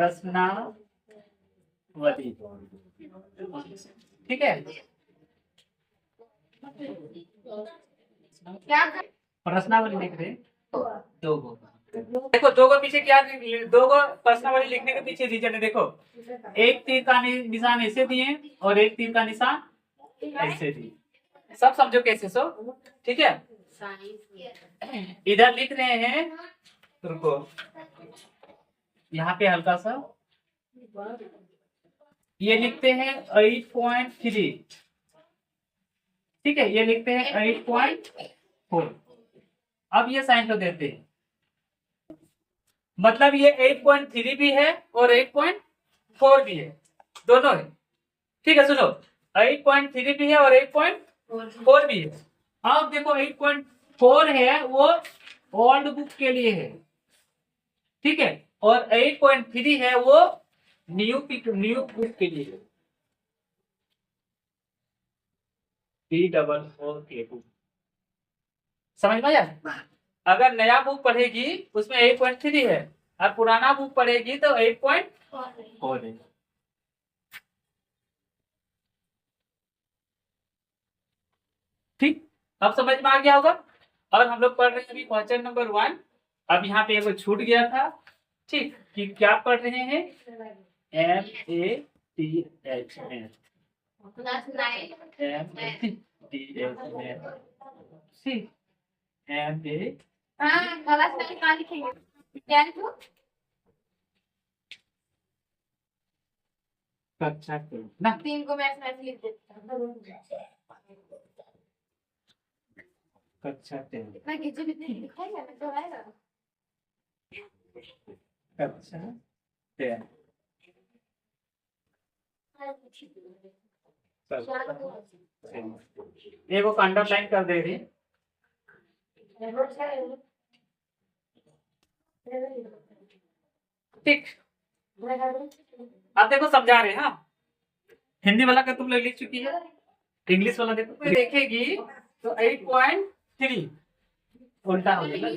प्रश्नावली। ठीक है, प्रश्नावली लिख रहे दो गो। देखो दो गो पीछे क्या, दो गो प्रश्नावली लिखने के पीछे रीजन है। देखो एक तीर का निशान ऐसे दिए और एक तीर का निशान ऐसे दिए। सब समझो कैसे सो। ठीक है, इधर लिख रहे हैं, रुको यहाँ पे हल्का सा ये लिखते हैं 8.3। ठीक है, ये लिखते हैं 8.4। अब ये साइन को देते हैं, मतलब ये 8.3 भी है और 8.4 भी है, दोनों है। ठीक है, सुनो 8.3 भी है और 8.4 भी है। अब देखो 8.4 है वो ओल्ड बुक के लिए है, ठीक है, और 8.3 है वो न्यू बुक के लिए है। P44 समझ में आया? अगर नया बुक पढ़ेगी उसमें 8.3 है और पुराना बुक पढ़ेगी तो 8.4 है। ठीक, अब समझ में आ गया होगा। और हम लोग पढ़ रहे हैं अभी क्वेश्चन नंबर 1। अब यहाँ पे एगो छूट गया था, ठीक, कि क्या पढ़ रहे हैं, MATHN। कक्षा ना 3 को मैथ लिख देता हूं। कक्षा 10 इतना खींचे भी नहीं दिखाएगा ना तो आएगा। कक्षा 10 एगो अंडरलाइन कर दे रही। ठीक, अब देखो समझा रहे हैं। हाँ, हिंदी वाला का तुम लोग लिख चुकी है, इंग्लिश वाला देखो देखेगी तो 8.3 उल्टा हो जाएगा।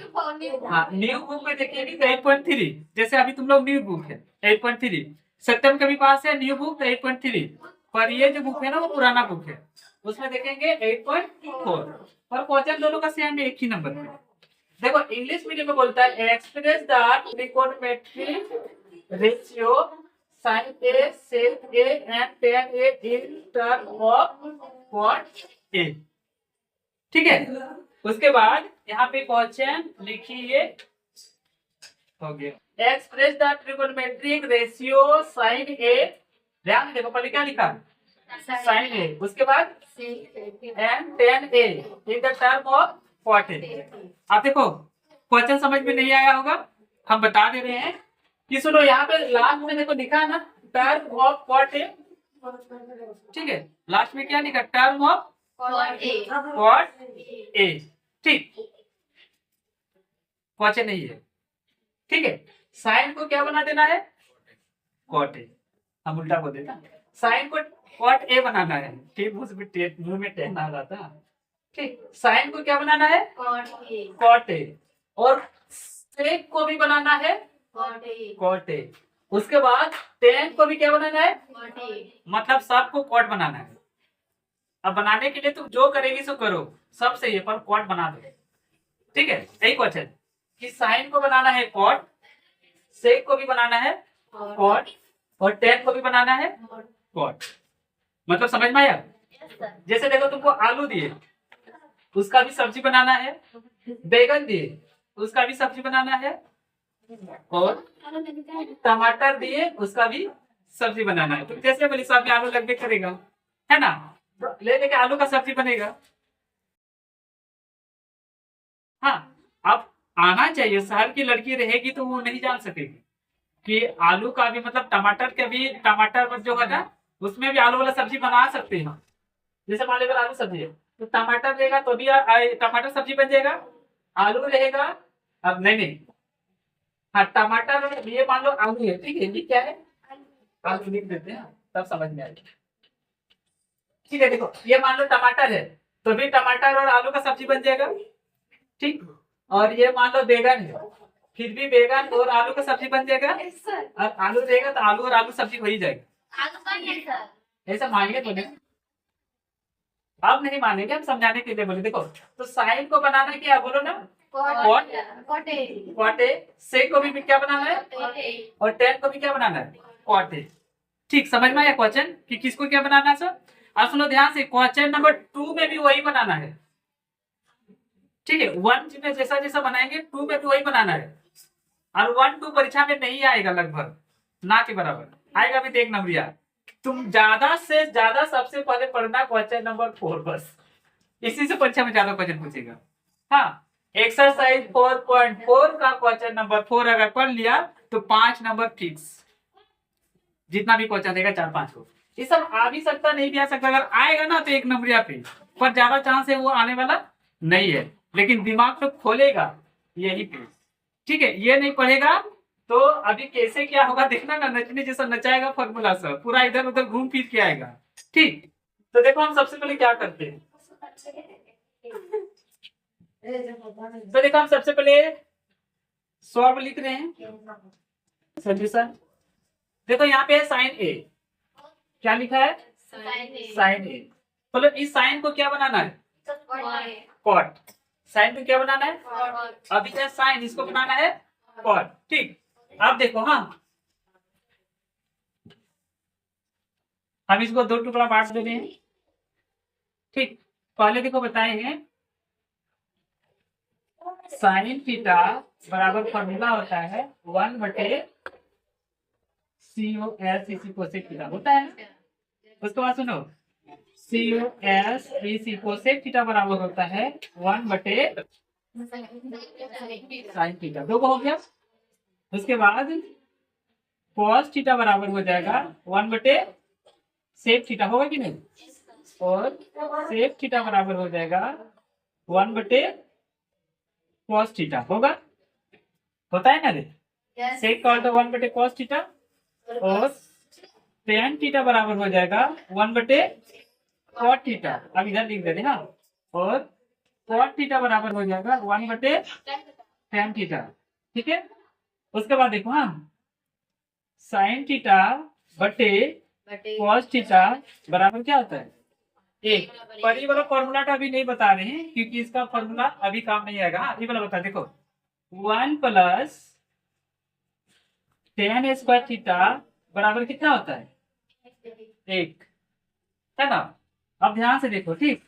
हाँ, न्यू बुक में देखेगी तो 8.3, जैसे अभी तुम लोग न्यू बुक है 8.3, सत्यम के भी पास है न्यू बुक तो 8.3, पर ये जो बुक है ना वो पुराना बुक है, उसमें देखेंगे 8.4। पर क्वेश्चन दोनों का सेम एक ही नंबर है। देखो इंग्लिश मीडियम में बोलता है express the trigonometric ratio sin A, sec A and tan A in term of cot A। ठीक है, उसके बाद यहाँ पे क्वेश्चन लिखिए, हो गया express the trigonometric ratio sin A, ध्यान देखो पहले क्या लिखा sin A, उसके बाद and tan A in the term of cot A। आप देखो क्वेश्चन समझ में नहीं आया होगा, हम बता दे रहे हैं कि सुनो यहाँ पे लास्ट में देखो लिखा है ना टर्म ऑफ कॉट ए। ठीक है, लास्ट में क्या लिखा, टर्म ऑफ कॉट ए। ठीक, क्वेश्चन नहीं है। ठीक है, साइन को क्या बना देना है, कॉट ए। हम उल्टा बोल देना, साइन को कॉट ए बनाना है। ठीक, मुंह में टेन आ रहा था। ठीक, साइन को क्या बनाना है, कॉट ए, और सेक को भी बनाना है कॉट ए। उसके बाद टेन को भी क्या बनाना है, मतलब सबको कॉट बनाना है। अब बनाने के लिए तुम जो करेगी सो करो, सब सही है, पर कॉट बना दो। ठीक है, यही क्वेश्चन कि साइन को बनाना है कॉट, सेक को भी बनाना है कॉट, और टेन को भी बनाना है कॉट। मतलब समझ में आया? जैसे देखो तुमको आलू दिए उसका भी सब्जी बनाना है, बैगन दिए उसका भी सब्जी बनाना है, और टमाटर दिए उसका भी सब्जी बनाना है। तो जैसे वाली साहब में आलू लगभग करेगा, है ना, ले लेके आलू का सब्जी बनेगा। हाँ, अब आना चाहिए, शहर की लड़की रहेगी तो वो नहीं जान सकेगी कि आलू का भी मतलब टमाटर का भी, टमाटर जो है ना उसमें भी आलू वाला सब्जी बना सकते हैं। जैसे मान लीजिए आलू सब्जी है तो टमाटर रहेगा तो भी टमाटर सब्जी बन जाएगा, आलू रहेगा। अब नहीं, हाँ टमाटर, ये मान लो आलू है, ठीक है, ये क्या है, आलू लिख देते हैं तब समझ में आएगा। ठीक है, देखो ये मान लो टमाटर है तो भी टमाटर और आलू का सब्जी बन जाएगा। ठीक, और ये मान लो बैगन है फिर भी बैगन और आलू का सब्जी बन जाएगा, सर और आलू रहेगा तो आलू और आलू सब्जी हो ही जाएगा। आलू का नहीं सर। ऐसा मानिए तो नहीं, अब नहीं मानेंगे, हम समझाने के लिए बोले। देखो तो साइन को बनाना क्या बोलो ना, कॉट कॉटे कॉट ए। सेक को भी क्या बनाना है, कॉटे और टेन को भी क्या बनाना है, कॉट ए। ठीक, समझ में आया क्वेश्चन कि किसको क्या बनाना है सर। अब सुनो ध्यान से, क्वेश्चन नंबर 2 में भी वही बनाना है। ठीक है, 1 में जैसा जैसा बनाएंगे 2 में भी वही बनाना है। और 1-2 परीक्षा में नहीं आएगा, लगभग ना के बराबर आएगा भी। देख नंबरिया, तुम ज्यादा से ज्यादा सबसे पहले पढ़ना क्वेश्चन नंबर 4 बस, इसी से परीक्षा में ज्यादा क्वेश्चन पूछेगा। हाँ, एक्सरसाइज 4.4 का क्वेश्चन नंबर 4 अगर पढ़ लिया तो 5 नंबर फिक्स। जितना भी क्वेश्चन देगा 4-5 को, ये सब आ भी सकता नहीं भी आ सकता। अगर आएगा ना तो 1 नंबरिया पे, पर ज्यादा चांस है वो आने वाला नहीं है, लेकिन दिमाग तो खोलेगा यही पे। ठीक है, ये नहीं पढ़ेगा तो अभी कैसे क्या होगा देखना ना, नचने जैसा नचाएगा फॉर्मूला सब पूरा, इधर उधर घूम फिर के आएगा। ठीक, तो देखो हम सबसे पहले क्या करते हैं। तो देखो हम सबसे पहले सॉल्व लिख रहे हैं सॉल्यूशन। देखो यहाँ पे है साइन ए, क्या लिखा है, साइन ए। बोलो इस साइन को क्या बनाना है, कॉट। साइन को क्या बनाना है, अभी क्या साइन, इसको बनाना है कॉट। ठीक, अब देखो, हाँ हम इसको 2 टुकड़ा बांट दे रहे हैं। ठीक, पहले देखो बताए हैं साइन थीटा बराबर फॉर्मूला होता है 1/COS इसी कोसेक थीटा होता है ना। उसके बाद सुनो, COS इसी कोसेक थीटा बराबर होता है 1/साइन थीटा। दो को हो गया। उसके बाद cos थीटा बराबर हो जाएगा 1/सेक थीटा, होगा कि नहीं, और सेक थीटा बराबर हो जाएगा 1/cos थीटा, होगा, होता है ना रे। सेक का उल्टा 1/cos थीटा, और tan थीटा बराबर हो जाएगा 1/cot थीटा। अब इधर लिख देते हैं, हाँ, और cot थीटा बराबर हो जाएगा 1/tan थीटा। ठीक है, उसके बाद देखो, हाँ साइन थीटा बटे cos थीटा बराबर क्या होता है, 1। पर ये वाला फॉर्मूला तो अभी नहीं बता रहे हैं क्योंकि इसका फॉर्मूला अभी काम नहीं आएगा। हाँ, ये वाला बता, देखो 1 + tan² थीटा बराबर कितना होता है, 1, है ना। अब ध्यान से देखो, ठीक,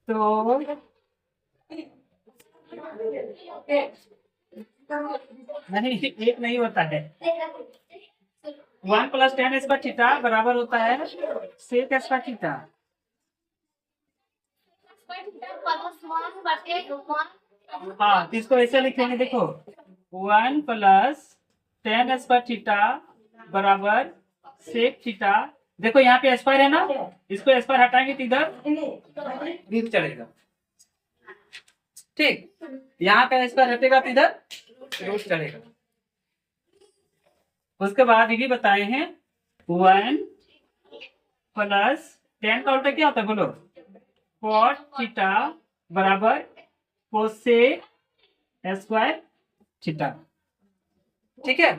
तो नहीं, 1 नहीं होता है। 1 + tan² थीटा बराबर होता है sec² थीटा। हाँ, तो इसको ऐसे लिखेंगे, देखो 1 + tan² थीटा बराबर सेक थीटा। देखो यहाँ पे स्क्वायर है ना, इसको स्क्वायर हटाएंगे तो इधर रूट चलेगा। ठीक, यहाँ पे स्क्वायर हटेगा तो इधर रूट चलेगा। उसके बाद ये भी बताए हैं 1 + tan का उल्टा क्या होता है बोलो, cot थीटा बराबर cosec² थीटा। ठीक है,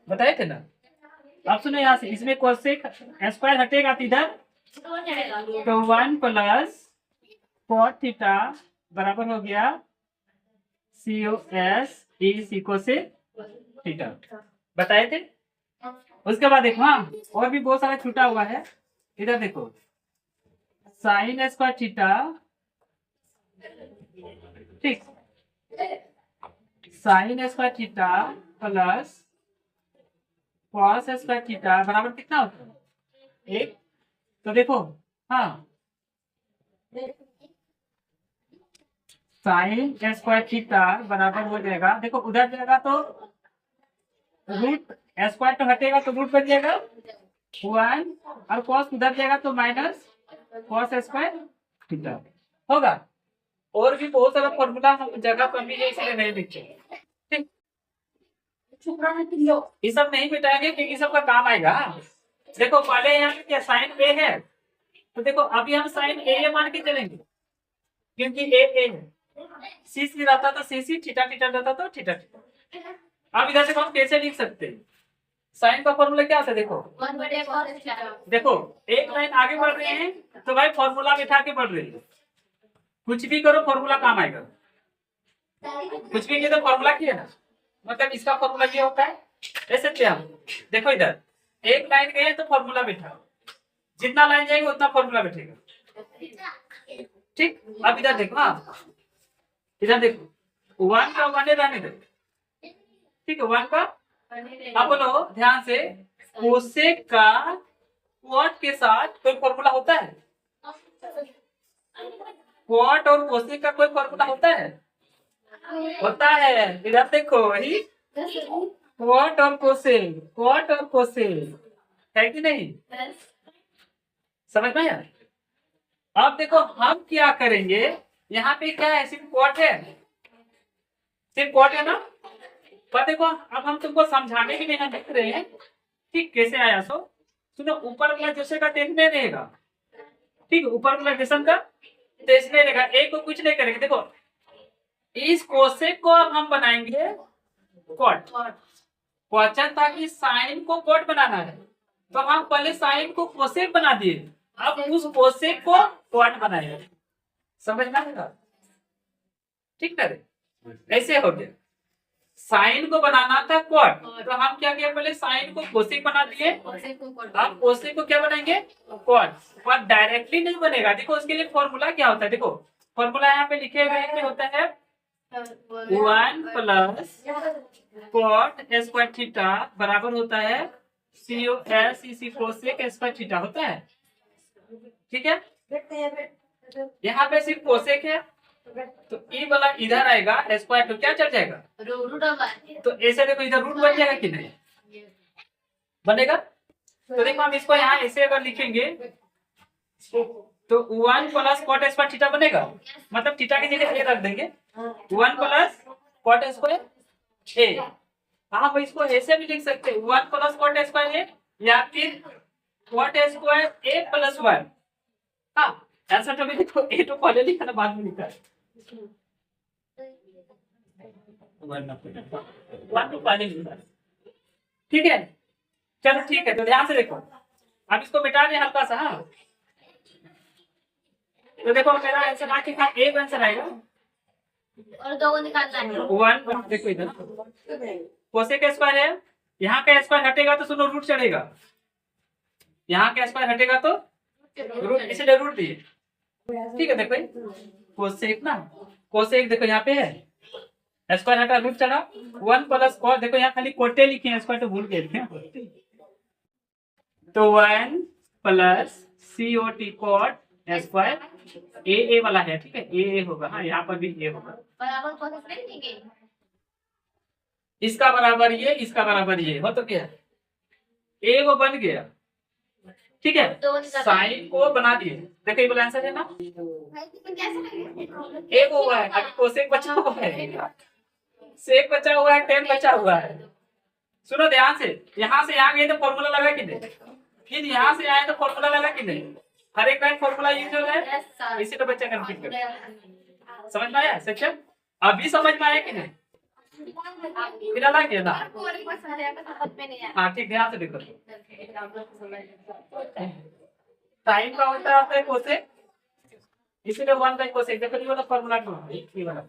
बताए थे ना। अब सुनो यहाँ से, इसमें cosec² हटेगा तो इधर, तो 1 + cot थीटा बराबर हो गया COS cosec थीटा, बताए थे। उसके बाद देखो, हाँ और भी बहुत सारा छूटा हुआ है, इधर देखो sin² थीटा, ठीक, sin² theta plus cos² theta बराबर कितना होता है, 1। तो देखो, हाँ sin² थीटा बराबर हो जाएगा, देखो उधर जाएगा तो रूट, स्क्वायर तो हटेगा तो रूट बन जाएगा 1, और cos उधर जाएगा तो -cos² थीटा होगा। और भी बहुत सारा फॉर्मूला हम जगह कमी है इसलिए नहीं लिखते। ठीक, ये सब नहीं मिटाएंगे क्योंकि सबका काम आएगा। देखो पहले यहाँ पे क्या साइन ए है, तो देखो अभी हम साइन ए मान के चलेंगे क्योंकि ए है। सी सी रहता तो सी सी, थीटा थीटा रहता तो थीटा थीटा। अब इधर से हम कैसे लिख सकते हैं? साइन का फॉर्मूला क्या होता है? देखो 1/cos थीटा। देखो, एक लाइन आगे बढ़ रहे हैं तो भाई फॉर्मूला बिठा के बढ़ रहे हैं। कुछ भी करो फॉर्मूला काम आएगा। कुछ भी किया तो फॉर्मूला किया ना, मतलब इसका फॉर्मूला ये होता है। ऐसे क्या, देखो इधर एक लाइन गई है तो फॉर्मूला बिठाओ, जितना लाइन जाएगा उतना फॉर्मूला बैठेगा। ठीक, अब इधर देखो, हाँ इधर देखो, वन का वन रहने दो, ठीक है, वन का। अब बोलो ध्यान से, कोसेक का क्वाट के साथ कोई फॉर्मूला होता है? क्वाट और कोसेक का कोई फॉर्मूला होता है? होता है, इधर देखो वही क्वाट और कोसेक, क्वाट और कोसेक, है कि नहीं? समझ में आया? अब देखो हम क्या करेंगे, यहाँ पे क्या है, सिर्फ क्वाट है, सिर्फ क्वाट है ना। पर देखो अब हम तुमको समझाने के लिए यहाँ लिख रहे हैं, ठीक कैसे आया सो सुनो, ऊपर वाला जैसे का टेंस नहीं रहेगा, ठीक, ऊपर वाला जैसन का टेंस नहीं रहेगा, एक को कुछ नहीं करेंगे। देखो इस कोसेक को अब हम बनाएंगे कॉट, क्वेश्चन था कि साइन को कॉट बनाना है, तो हम पहले साइन को कोसेक बना दिए, अब उस कोसेक को कॉट बनाएंगे। समझ में आएगा? ठीक है, ऐसे हो गया। साइन को बनाना था कॉट, तो हम क्या किया, पहले साइन को कोसेक बना दिए, अब कोसेक को क्या बनाएंगे, कॉट। पर डायरेक्टली नहीं बनेगा, देखो उसके लिए फॉर्मूला क्या होता है, देखो फॉर्मूला यहाँ पे लिखे हुए हैं, होता है 1 प्लस कॉट स्क्वायर थीटा बराबर होता है COS कोसेक स्क्वायर थीटा होता है। ठीक है, यहाँ पे सिर्फ कोसेक है, तो ई वाला इधर आएगा, स्क्वायर तो क्या चल जाएगा, तो ऐसे देखो इधर रूट बन जाएगा कि नहीं बनेगा। तो देखो हम इसको यहाँ ऐसे अगर लिखेंगे तो 1 प्लस कॉट स्क्वायर थीटा बनेगा, मतलब थीटा की जगह ए रख देंगे, 1 प्लस कॉट स्क्वायर ए। हम इसको ऐसे भी लिख सकते हैं, 1 प्लस कॉट स्क्वायर ए या फिर कॉट स्क्वायर ए प्लस 1। हाँ आंसर तो भी देखो, ए तो पहले लिखा ना बाद में लिखा है, 1 तो पहले लिखा है। ठीक है, चलो ठीक है, तो ध्यान से देखो, अब इसको मिटा दें हल्का सा। हाँ तो देखो मेरा आंसर आके का एक आंसर आएगा, और दो को निकालना है। 1 देखो इधर कोसेक स्क्वायर है, यहाँ का स्क्वायर हटेगा तो सुनो रूट चढ़ेगा, यहाँ का स्क्वायर हटेगा तो रूट, इसलिए रूट दिए। ठीक है, देखो कोसेक ना, कोसेक देखो यहाँ पे है, स्क्वायर हटा रूट चढ़ा, 1 प्लस कॉट, देखो यहाँ खाली कोटे लिखे हैं, स्क्वायर तो भूल गए थे, तो 1 प्लस COT कॉट स्क्वायर ए वाला है, ठीक है, ए होगा, हाँ यहाँ पर भी ए होगा, बराबर कोशिश नहीं की। इसका बराबर ये, इसका बराबर ये हो तो क्या है, ए वो बन गया। ठीक है, साइन को बना दिए, देखो ये वाला आंसर है ना, एक हुआ है, अभी कोसेक बचा हुआ है, सेक बचा हुआ है, टेन बचा हुआ है। सुनो ध्यान से, यहाँ से यहाँ गए तो फॉर्मूला लगा कि नहीं, फिर यहाँ से आए तो फॉर्मूला लगा कि नहीं, हर एक लाइन फॉर्मूला यूज हो रहा है, इसी तो बच्चा कंफ्यूज कर। समझ में आया सेक्शन? अभी समझ में आया कि नहीं? फिर अलग है ना, हाँ ठीक, ध्यान से देखो, टाइम का उल्टा होता है कोसेक, इसीलिए 1 बाई कोसेक। देखो ये वाला फॉर्मूला क्यों है, ये वाला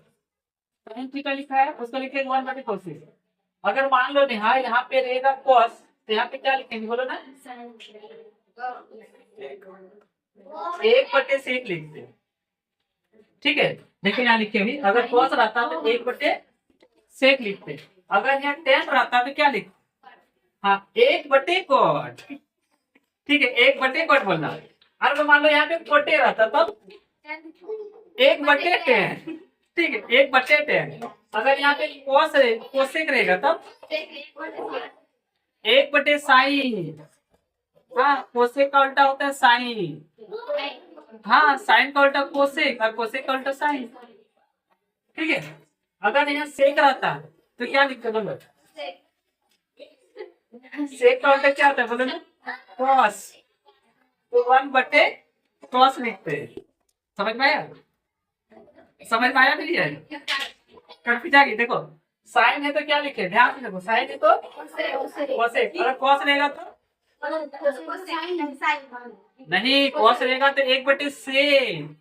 sin थीटा लिखा है, उसको लिखेंगे 1 बाई कोसेक। अगर मान लो यहाँ यहाँ पे रहेगा cos, तो यहाँ पे क्या लिखेंगे बोलो ना, 1/sec लिखते हैं। ठीक है, देखिए यहाँ लिखे हुई, अगर cos रहता तो 1/sec लिखते, अगर यहाँ tan रहता तो क्या लिखते, हाँ 1/cot। ठीक है, 1/cot बोलना। अगर मान लो यहाँ पे कोटे रहता तब 1/tan, ठीक है 1/tan। अगर यहाँ पे कोसेक रहेगा तब 1/sin, हाँ कोसेक का उल्टा होता है साइन, हाँ साइन का उल्टा कोसेक और कोसेक का उल्टा साइन। ठीक है, अगर यहाँ सेक रहता तो क्या लिखते बोलो, सेक का उल्टा क्या होता है बोलो ना, cos, तो 1/cos लिखते हैं। समझ में आया? समझ में आया नहीं है? कट जाएगी। देखो साइन है तो क्या लिखे, ध्यान से देखो, साइन है तो कोसेक, अगर कॉस रहेगा तो नहीं, कॉस रहेगा तो 1/सेक।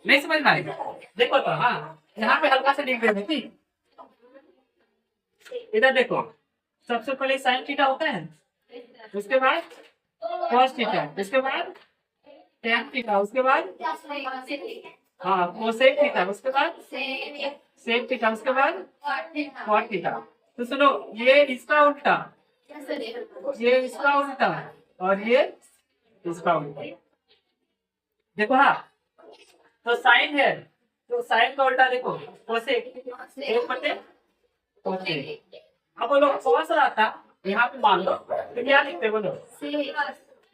नहीं समझ में आएगा? देखो तो हाँ, यहाँ पे हल्का से लिख देते ठीक। इधर देखो, सबसे पहले साइन थीटा होता है, उसके बाद कॉस थीटा, उसके बाद टैन थीटा, उसके बाद हाँ कोसेक थीटा, उसके बाद सेक थीटा, उसके बाद कॉट थीटा। तो सुनो, ये इसका उल्टा, ये इसका उल्टा और ये इसका उल्टा। देखो हाँ, तो साइन है तो साइन का उल्टा देखो कोसेक, 1/कोसेक। अब बोलो कॉस रहा था, यहाँ पे मान लो तो क्या लिखते बोलो,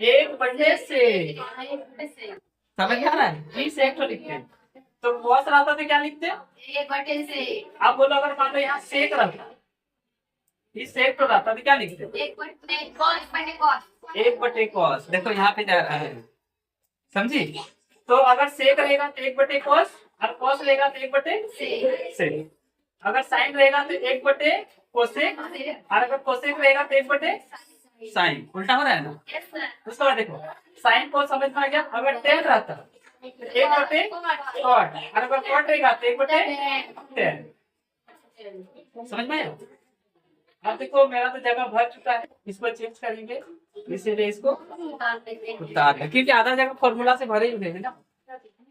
1/सेक। समझ आ रहा है? ई सेक तो लिखते हैं, तो कॉस रहा था तो क्या लिखते हैं, 1/सेक। अब बोलो अगर मान लो यहाँ सेक रहता, इस सेक तो रहता तो क्या लिखते हैं, 1/कॉस। देखो यहाँ पे जा रहा है, समझी? तो अगर सेक रहेगा तो 1/कॉस, और कॉस रहेगा तो 1/सेक। अगर साइन रहेगा तो 1/कोसेक, और अगर कोसेक रहेगा तो 1/साइन। उल्टा हो रहा है ना? उसके बाद देखो साइन को समझ में आ गया। अगर टेन रहता तो 1/कॉट, और अगर कॉट रहेगा तो 1/टेन। समझ में आया? अब देखो मेरा तो जगह भर चुका है, इसको चेंज करेंगे, इसीलिए इसको उतार दें, क्योंकि आधा जगह फॉर्मूला से भरे हुए हैं ना।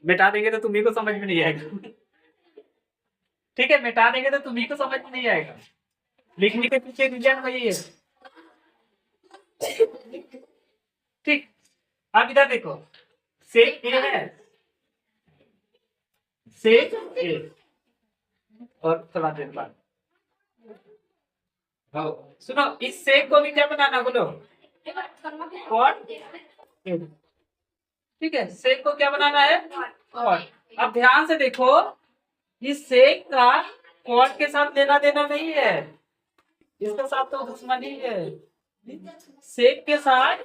मिटा देंगे तो तुम्ही को समझ में नहीं आएगा। ठीक है, मिटा देंगे तो तुम्ही को समझ में नहीं आएगा। लिखने के पीछे रीजन वही है। ठीक, अब इधर देखो, सेक ए है, सेक ए, और थोड़ा देर बाद सुनो, इस सेक को भी क्या बनाना बोलो, कॉट। ठीक है, सेक को क्या बनाना है, कॉट। अब ध्यान से देखो, इस सेक का कॉट के साथ लेना देना नहीं है, इसके साथ तो दुश्मनी है। सेक के साथ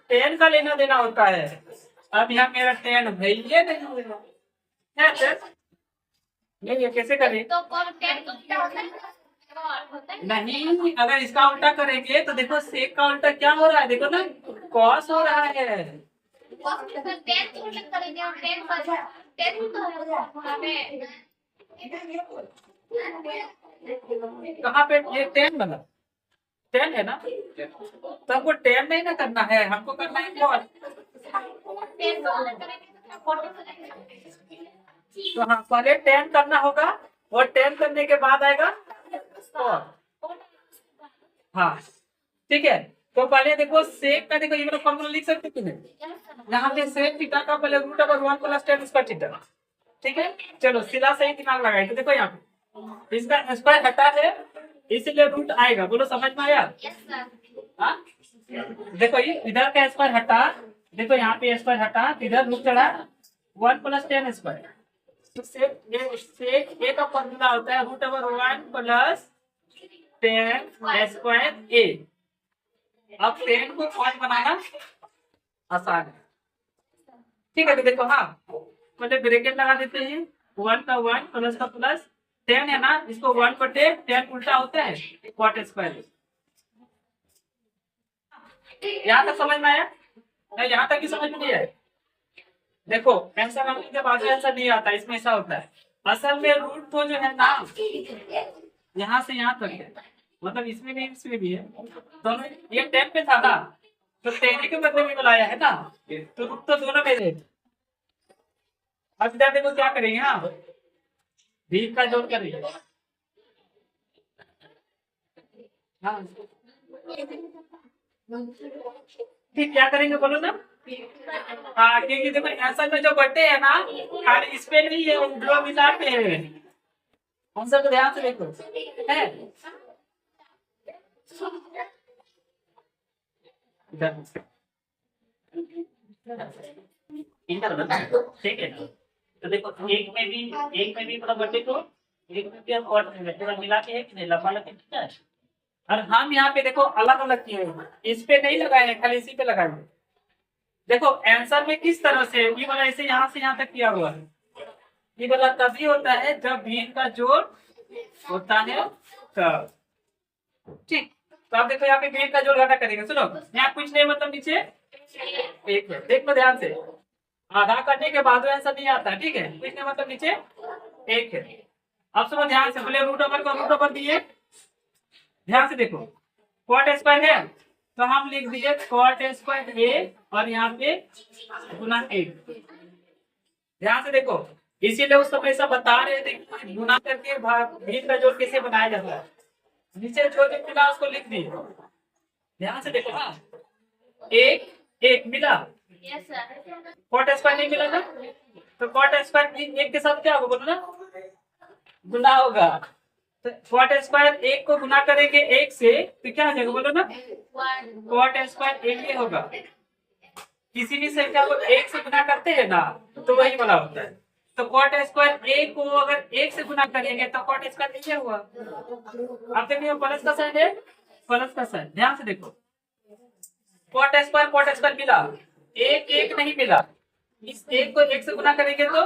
टेन का लेना देना होता है। अब यहाँ मेरा टेन है, ये नहीं होगा, नहीं, ये कैसे करें? तो टेन का उल्टा होता है? नहीं, अगर इसका उल्टा करेंगे तो देखो सेक का उल्टा क्या हो रहा है, देखो ना, कॉस हो रहा है। टेन तो उल्टा करेंगे और टेन पर टेन तो हमें कहाँ पे ये टेन बना, टेन है ना, तो हमको टेन नहीं ना करना है, हमको करना है कॉस। टेन तो उल्टा करेंगे तो 40 तो हाँ, पहले टेन करना होगा, और टेन करने के बाद आएगा कॉस। हाँ ठीक है, तो पहले देखो सेक का, देखो ये वाला फॉर्मूला लिख सकते कि नहीं, यहाँ पे सेक थीटा का पहले √1 + tan स्क्वायर थीटा। ठीक है, चलो सीधा सही दिमाग लगाए, तो देखो यहाँ पे इसका स्क्वायर हटा है, इसीलिए रूट आएगा। बोलो समझ में आया? हाँ, देखो ये इधर का स्क्वायर हटा, देखो यहाँ पे स्क्वायर हटा, इधर रूट चढ़ा 1 + tan स्क्वायर। तो सेक ए का फॉर्मूला होता है √1 + tan स्क्वायर ए। अब टेन को कॉट बनाना आसान है। ठीक है, तो देखो हाँ, पहले ब्रैकेट लगा देते हैं, 1 का 1 प्लस का प्लस, टेन है ना, इसको 1/10 उल्टा होता है कॉट स्क्वायर। यहाँ तक समझ में आया? नहीं, यहाँ तक ही समझ में नहीं आया? देखो आंसर आने के बाद आंसर नहीं आता, इसमें ऐसा होता है। असल में रूट तो जो है ना, यहाँ से यहाँ तक है, मतलब इसमें भी है, दोनों। ये 10 पे था ना, तो 10 के बदले में बुलाया है ना, तो रूट तो दोनों में है। अब इधर देखो क्या करेंगे, हाँ भी का जोड़ करेंगे। हाँ ठीक, क्या करेंगे बोलो ना। हाँ, क्योंकि देखो आंसर में जो बटे है ना, खाली इस पे नहीं है, दो मिला पे है। आंसर को ध्यान से देखो है, ठीक है। तो देखो एक में भी मतलब बटे को, एक में भी हम और पूरा मिला के है कि नहीं, लंबा लगे, ठीक है। और हम यहाँ पे देखो अलग अलग किए हैं, इस पे नहीं लगाए हैं, खाली इसी पे लगाएंगे। देखो आंसर में किस तरह से ये वाला ऐसे यहाँ से यहाँ तक किया हुआ है, ये वाला तभी होता है जब भिन्न का जोड़ होता है तब। ठीक, तो आप देखो यहाँ पे भिन्न का जोड़ घटा करेंगे। सुनो, यहाँ कुछ नहीं मतलब नीचे एक है, देख लो ध्यान से, आधा करने के बाद आंसर नहीं आता। ठीक है, कुछ नहीं मतलब नीचे एक है। अब सुनो ध्यान से, बोले रूट ओवर को रूट ओवर दिए, ध्यान से देखो, कॉट स्क्वायर है तो हम लिख दिए कॉट स्क्वायर ए और यहाँ पे गुना एक। ध्यान से देखो, इसीलिए उस समय ऐसा बता रहे थे कि गुना करके भिन्न का जोड़ कैसे बनाया जाता है। नीचे जो जो मिला उसको लिख दिए। ध्यान से देखो, हाँ, एक एक मिला, यस सर। कॉट स्क्वायर नहीं मिला ना, तो कॉट स्क्वायर एक के साथ क्या होगा बोलो ना, गुना होगा। तो कॉट स्क्वायर एक को गुना करेंगे एक से तो क्या हो जाएगा बोलो ना, कॉट स्क्वायर एक ही होगा। किसी भी संख्या को एक से गुना करते हैं ना तो वही वाला होता है। तो कॉट स्क्वायर एक को अगर एक से गुना करेंगे तो कॉट स्क्वायर एक हुआ। अब देखिए प्लस का साइन है, प्लस का साइन, ध्यान से देखो, कॉट स्क्वायर मिला, एक एक नहीं मिला, इस एक को एक से गुना करेंगे तो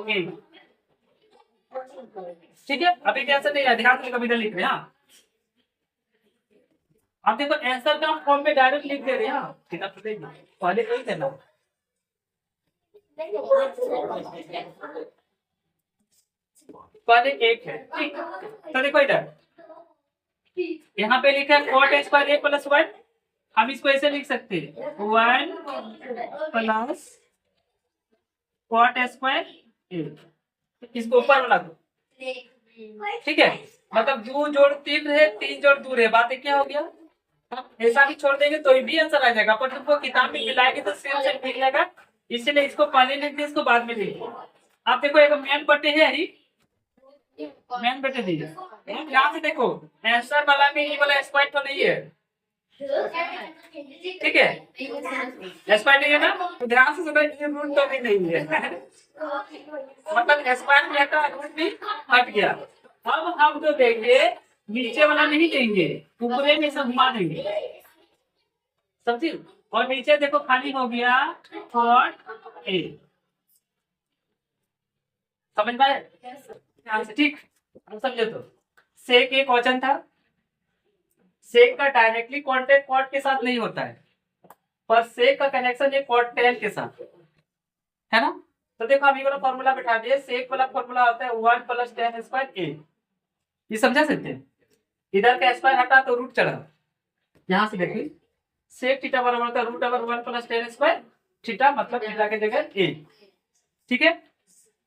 एक। ठीक है, अभी टेंशन नहीं है, ध्यान से कभी लिख रहे हैं। हाँ, अब देखो आंसर का फॉर्म में डायरेक्ट लिख दे रहे हैं। कितना पहले यही देना, पहले एक है। ठीक, तो देखो इधर यहाँ पे लिखा है कॉट स्क्वायर ए प्लस वन, हम इसको ऐसे लिख सकते हैं वन प्लस कॉट स्क्वायर ए, इसको ऊपर वाला दो। ठीक है, मतलब दो जोड़ तीन है, तीन जोड़ दो है, बात क्या हो गया। ऐसा भी छोड़ देंगे तो भी आंसर आ जाएगा, पर तुमको किताब में मिलाएंगे तो सेम से मिल जाएगा, इसलिए इसको पहले लिख दिए, इसको बाद में लिख। आप देखो एक मेन बटे है ही, मेन बटे दीजिए, ध्यान से देखो आंसर वाला में ये वाला स्क्वायर तो नहीं है। ठीक है, स्क्वायर नहीं है ना, तो ध्यान से सुनो, ये रूट तो भी नहीं है मतलब स्क्वायर में का रूट भी हट गया। अब हम जो देंगे नीचे वाला नहीं देंगे, ऊपरे में से घुमा देंगे, समझी। और नीचे देखो खाली हो गया कॉट ए, समझ में आया ध्यान से। ठीक, अब समझो तो सेक एक क्वेश्चन था, सेक का डायरेक्टली कांटेक्ट कॉट के साथ नहीं होता है, पर सेक का कनेक्शन एक कॉट टेन के साथ है ना। तो देखो अभी वाला फॉर्मूला बैठा दिए, सेक वाला फॉर्मूला होता है वन प्लस टेन स्क्वायर ए, ये समझा सकते हैं। इधर का स्क्वायर हटा तो रूट चढ़ा, यहाँ से देखिए सेक थीटा बराबर होता है root over one plus ten square theta, मतलब थीटा की जगह ए। ठीक है,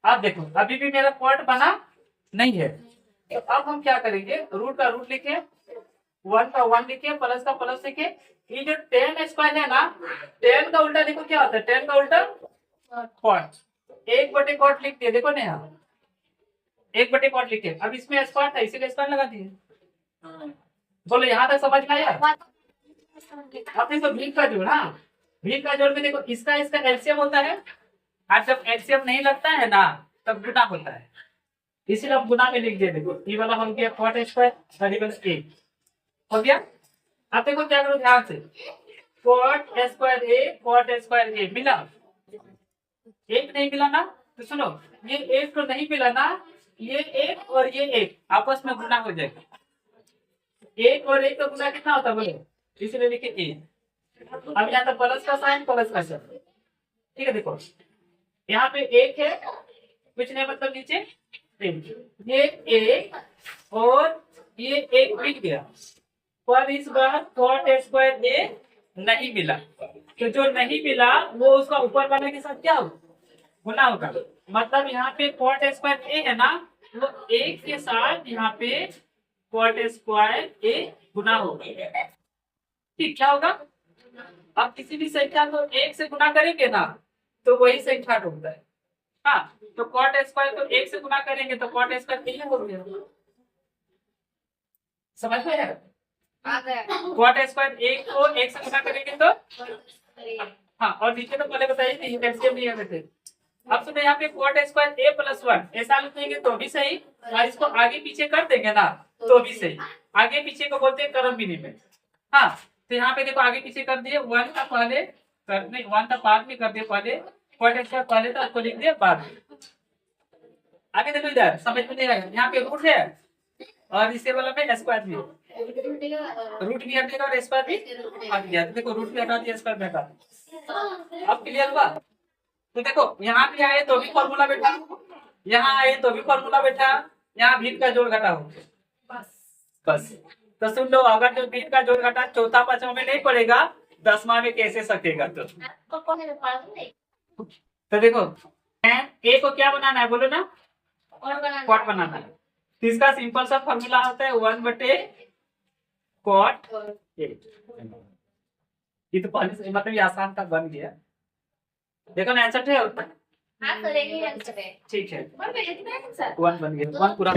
अब देखो अभी भी मेरा पॉइंट बना नहीं है, तो अब हम क्या करेंगे, रूट का रूट लिखे, वन का वन लिखे, प्लस का प्लस लिखे। ये जो टेन स्क्वायर है ना, टेन का उल्टा देखो क्या होता है, टेन का उल्टा कॉट, एक बटे कॉट लिख दिए, देखो ना यहाँ एक बटे कॉट लिखे। अब इसमें स्क्वायर था इसीलिए स्क्वायर लगा दिए। बोलो यहाँ तक समझ में आया। अब देखो भिन्न का जोड़, हाँ भिन्न का जोड़ में देखो इसका इसका एलसीएम होता है, और जब एलसीएम नहीं लगता है ना तब गुना होता है, इसीलिए अब गुना में लिख दिए। देखो ये वाला हो गया कॉट स्क्वायर और ये वाला ए हो गया। अब देखो क्या करो ध्यान से, कॉट स्क्वायर ए मिला, एक नहीं मिला ना, तो सुनो ये एक तो नहीं मिला ना, ये एक और ये एक आपस में गुना हो जाएगा, एक और एक का गुना कितना होता है बोलो, इसलिए लिखे ए। अब यहाँ तो प्लस का साइन प्लस का साइन। ठीक है, देखो यहाँ पे एक है, कुछ नहीं मतलब नीचे एक, ये एक और ये एक मिल गया, पर इस बार कॉट स्क्वायर ए नहीं मिला, तो जो नहीं मिला वो उसका ऊपर वाले के साथ क्या होगा, गुना होगा। मतलब यहाँ पे कॉट स्क्वायर ए है ना, वो एक के साथ यहाँ पे कॉट स्क्वायर ए गुना होगा। ठीक, क्या होगा, आप किसी भी संख्या को एक से गुना करेंगे ना तो वही संख्या ढूंढता है। हाँ, तो कॉट स्क्वायर को एक से गुना करेंगे तो कॉट स्क्वायर कितना हो गया, समझ में है। कॉट स्क्वायर एक को एक से गुना करेंगे तो हाँ, और नीचे तो पहले बताइए नहीं एलसीएम नहीं करते। अब सुनो यहाँ पे कॉट स्क्वायर ए प्लस वन ऐसा लिखेंगे तो भी सही, और इसको आगे पीछे कर देंगे ना तो भी सही। आगे पीछे को बोलते हैं क्रम विनिमय। हाँ, तो यहाँ पे देखो आगे पीछे कर दिए, वन का पहले नहीं वन का बाद में कर दिए, पहले कॉट स्क्वायर पहले था उसको लिख दिया बाद में। आगे देखो इधर, समझ में नहीं आएगा। यहाँ पे रूट है और इसके वाला में स्क्वायर भी है। रूट भी हटेगा और स्क्वायर भी हट गया। तो देखो रूट भी हटा दिया, स्क्वायर भी हटा दिया। अब क्लियर हुआ? तो देखो यहाँ भी आए तो भी फॉर्मूला बैठा, यहाँ आए तो भी फॉर्मूला बैठा, यहाँ भिन्न का जोड़ घटा हो बस। तो सुन लो, अगर जो भिन्न का जोड़ घटा चौथा पांचवा में नहीं पड़ेगा, 10वां में कैसे सकेगा? तो देखो tan a को क्या बनाना है बोलो ना, कॉट बनाना है। तो इसका सिंपल सा फॉर्मूला होता है 1/cot a। ये तो पहले से मतलब ये आसान का बन गया। देखो ना आंसर है उतना। हाँ सर, एक ही आंसर है। ठीक है, और मैं इतना आंसर 1 बन गया, 1 पूरा।